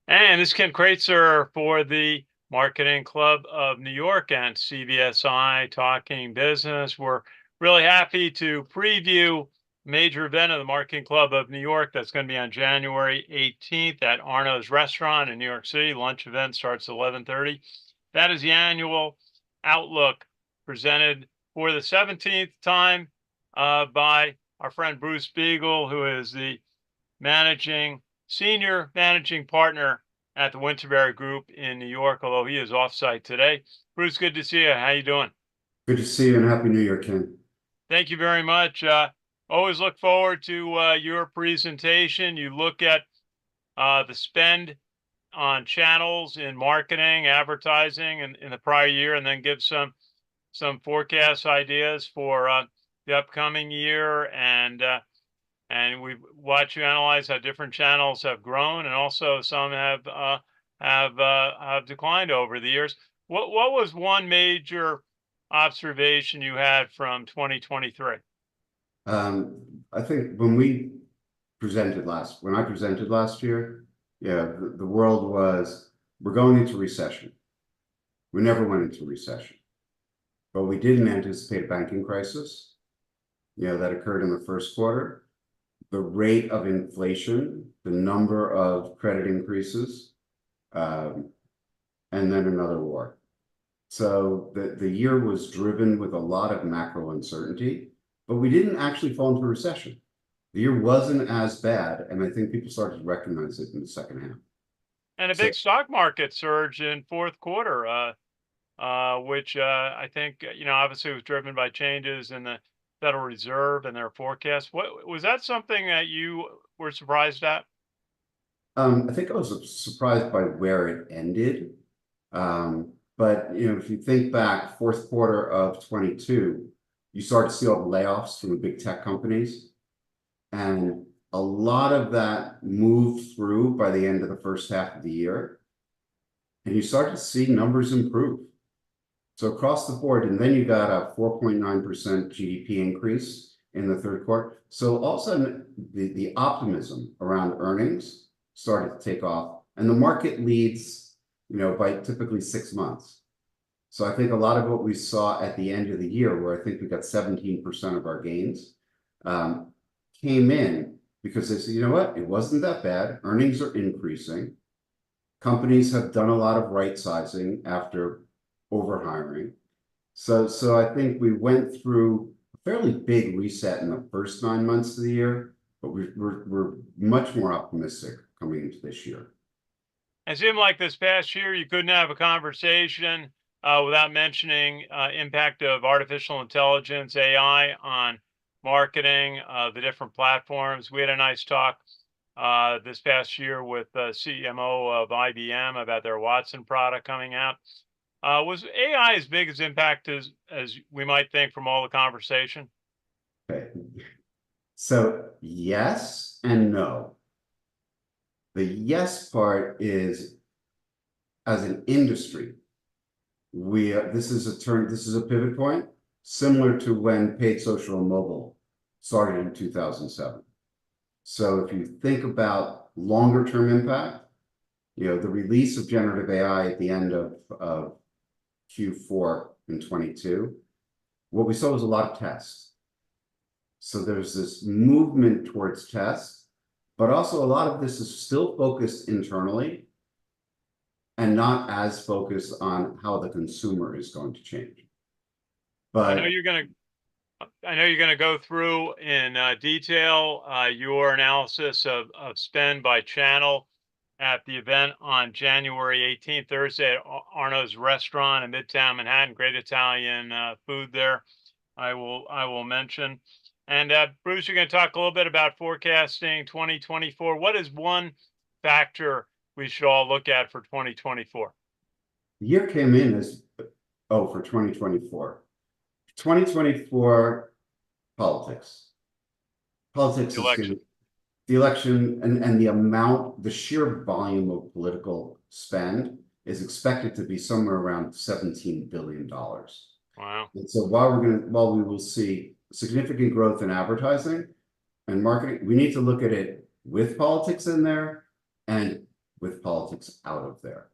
And this is Ken Kraetzer for the Marketing Club of New York and CBSI Talking Business. We're really happy to preview a major event of the Marketing Club of New York that's going to be on January 18th at Arno's Restaurant in New York City. Lunch event starts at 11:30. That is the annual Outlook presented for the 17th time by our friend Bruce Biegel, who is the senior managing partner at the Winterberry Group in New York, although he is offsite today. Bruce, good to see you. How you doing? Good to see you and Happy New Year, Ken. Thank you very much. Always look forward to your presentation. You look at the spend on channels in marketing, advertising, and in the prior year, and then give some forecast ideas for the upcoming year and we watch you analyze how different channels have grown, and also some have declined over the years. What was one major observation you had from 2023? I think when I presented last year, yeah, the world was, we're going into recession. We never went into recession, but we didn't anticipate a banking crisis, that occurred in the first quarter. The rate of inflation, the number of credit increases, um, and then another war. So the year was driven with a lot of macro uncertainty, but we didn't actually fall into a recession. The year wasn't as bad, and I think people started to recognize it in the second half. And a So big stock market surge in fourth quarter, which I think obviously was driven by changes in the Federal Reserve and their forecast. What was that something that you were surprised at? I think I was surprised by where it ended. But if you think back, fourth quarter of 22, you start to see all the layoffs from the big tech companies. And a lot of that moved through by the end of the first half of the year. And you start to see numbers improve. So across the board, and then you got a 4.9% GDP increase in the third quarter. So all of a sudden, the optimism around earnings started to take off, and the market leads, by typically 6 months. So I think a lot of what we saw at the end of the year, where I think we got 17% of our gains, came in because they said, you know what, it wasn't that bad. Earnings are increasing. Companies have done a lot of right sizing after overhiring. So I think we went through a fairly big reset in the first 9 months of the year, but we're much more optimistic coming into this year. It seemed like this past year you couldn't have a conversation without mentioning impact of artificial intelligence, AI, on marketing, the different platforms. We had a nice talk this past year with the CMO of IBM about their Watson product coming out. Was AI as big as impact as we might think from all the conversation? Okay. So yes and no. The yes part is, as an industry, this is a pivot point similar to when paid social and mobile started in 2007. So if you think about longer term impact, the release of generative AI at the end of Q4 in 22, what we saw was a lot of tests. So there's this movement towards tests, but also a lot of this is still focused internally and not as focused on how the consumer is going to change. I know But you're going to I know you're going to go through in detail your analysis of spend by channel at the event on January 18th, Thursday, at Arno's Restaurant in Midtown Manhattan. Great Italian food there. I will mention. And Bruce, you're going to talk a little bit about forecasting 2024. What is one factor we should all look at for 2024? the year came in as, oh, for 2024. 2024 politics. Politics The is going election. to, the election and the sheer volume of political spend is expected to be somewhere around $17 billion. Wow. And so while we will see significant growth in advertising and marketing, we need to look at it with politics in there and with politics out of there.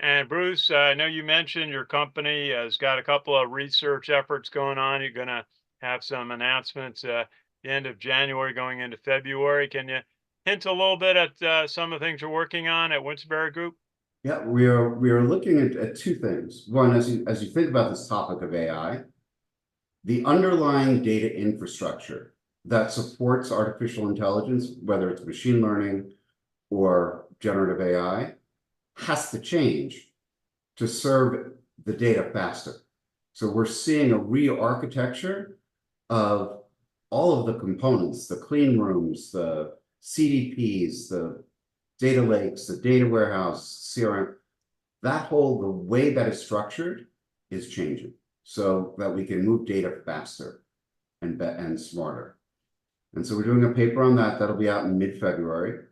And Bruce, I know you mentioned your company has got a couple of research efforts going on. You're going to have some announcements the end of January going into February. Can you hint a little bit at some of the things you're working on at Winterberry Group? Yeah, we are looking at two things. One, as you think about this topic of AI, the underlying data infrastructure that supports artificial intelligence, whether it's machine learning or generative AI, has to change to serve the data faster. So we're seeing a re-architecture of all of the components, the clean rooms, the CDPs, the data lakes, the data warehouse, CRM, the way that is structured is changing so that we can move data faster and smarter. And so we're doing a paper on that. That'll be out in mid-February.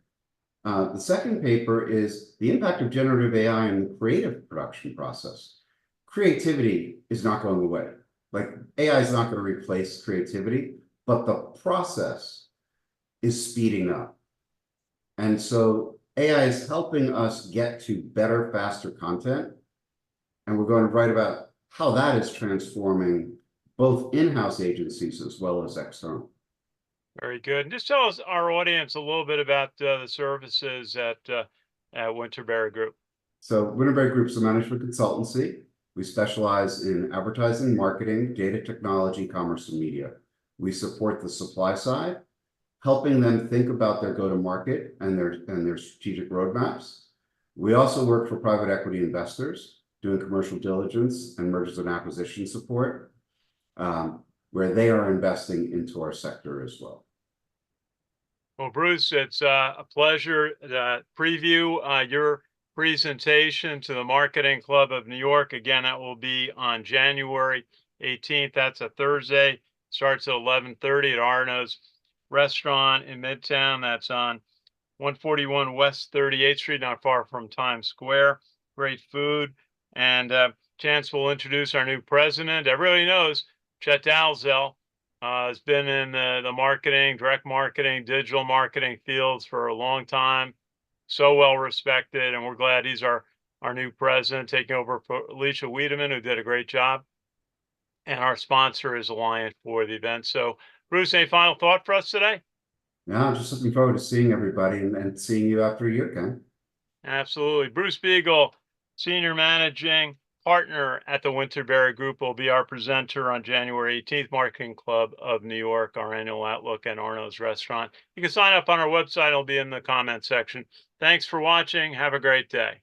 The second paper is the impact of generative AI in the creative production process. Creativity is not going away. Like AI is not going to replace creativity, but the process is speeding up. And so AI is helping us get to better, faster content. And we're going to write about how that is transforming both in-house agencies as well as external. Very good. And just tell us, our audience, a little bit about the services at Winterberry Group. So Winterberry Group's a management consultancy. We specialize in advertising, marketing, data technology, commerce, and media. We support the supply side, helping them think about their go-to-market and their strategic roadmaps. We also work for private equity investors, doing commercial diligence and mergers and acquisition support, where they are investing into our sector as well. Well, Bruce, it's a pleasure to preview your presentation to the Marketing Club of New York. Again, that will be on January 18th. That's a Thursday. Starts at 11:30 at Arno's Restaurant in Midtown. That's on 141 West 38th Street, not far from Times Square. Great food. And Chance will introduce our new president. Everybody knows Chet Dalzell. Has been in the marketing, direct marketing, digital marketing fields for a long time. So well respected, and we're glad he's our new president, taking over for Alicia Wiedemann, who did a great job. And our sponsor is Alliant for the event. So, Bruce, any final thought for us today? Yeah, I'm just looking forward to seeing everybody and seeing you after a year, Ken. Absolutely. Bruce Biegel, Senior Managing Partner at the Winterberry Group, will be our presenter on January 18th, Marketing Club of New York, our annual Outlook at Arno's Restaurant. You can sign up on our website. It'll be in the comment section. Thanks for watching. Have a great day.